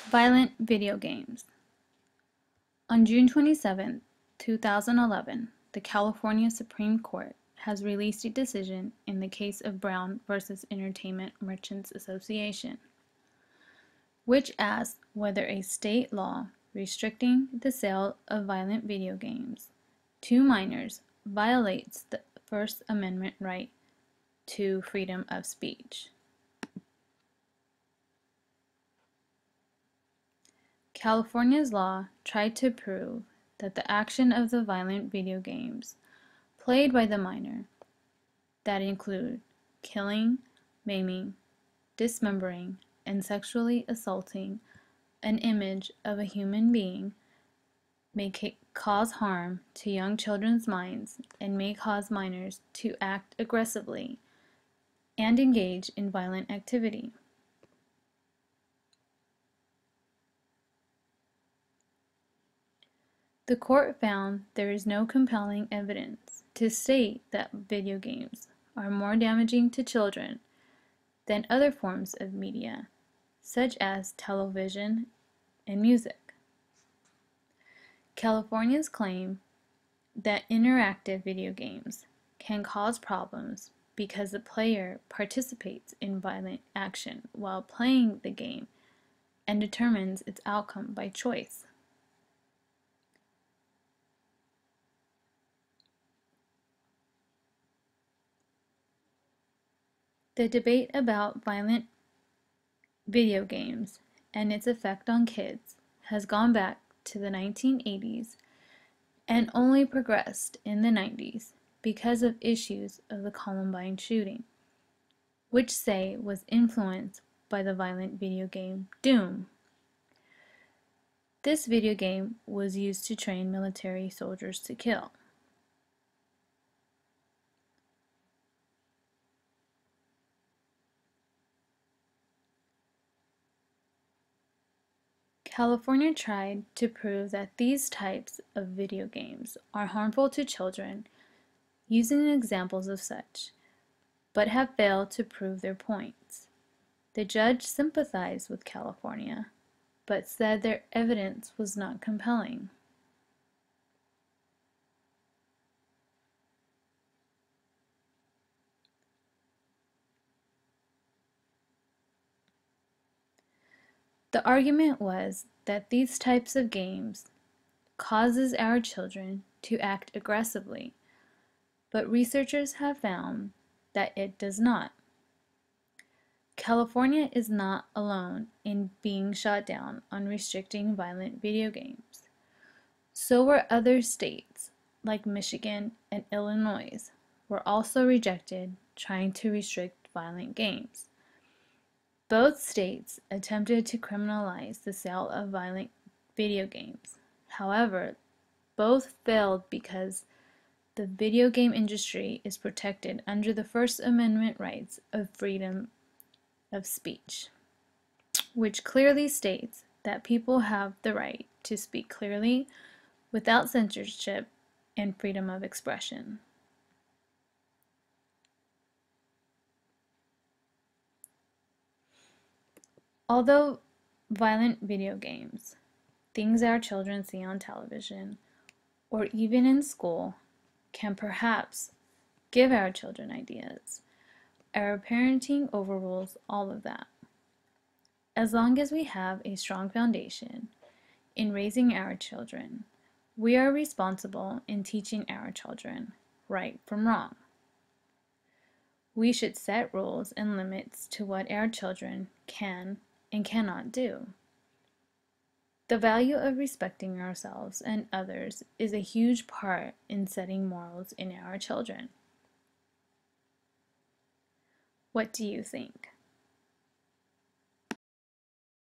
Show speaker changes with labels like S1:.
S1: Violent video games. On June 27, 2011, the California Supreme Court has released a decision in the case of Brown v. Entertainment Merchants Association, which asks whether a state law restricting the sale of violent video games to minors violates the First Amendment right to freedom of speech. California's law tried to prove that the action of the violent video games played by the minor, that include killing, maiming, dismembering, and sexually assaulting an image of a human being, may cause harm to young children's minds and may cause minors to act aggressively and engage in violent activity. The court found there is no compelling evidence to state that video games are more damaging to children than other forms of media, such as television and music. California's claim that interactive video games can cause problems because the player participates in violent action while playing the game and determines its outcome by choice. The debate about violent video games and its effect on kids has gone back to the 1980s and only progressed in the 90s because of issues of the Columbine shooting, which say was influenced by the violent video game Doom. This video game was used to train military soldiers to kill. California tried to prove that these types of video games are harmful to children using examples of such, but have failed to prove their points. The judge sympathized with California, but said their evidence was not compelling. The argument was that these types of games causes our children to act aggressively, but researchers have found that it does not. California is not alone in being shot down on restricting violent video games. So were other states, like Michigan and Illinois, were also rejected trying to restrict violent games. Both states attempted to criminalize the sale of violent video games. However, both failed because the video game industry is protected under the First Amendment rights of freedom of speech, which clearly states that people have the right to speak clearly without censorship and freedom of expression. Although violent video games, things our children see on television, or even in school, can perhaps give our children ideas, our parenting overrules all of that. As long as we have a strong foundation in raising our children, we are responsible in teaching our children right from wrong. We should set rules and limits to what our children can and cannot do. The value of respecting ourselves and others is a huge part in setting morals in our children. What do you think?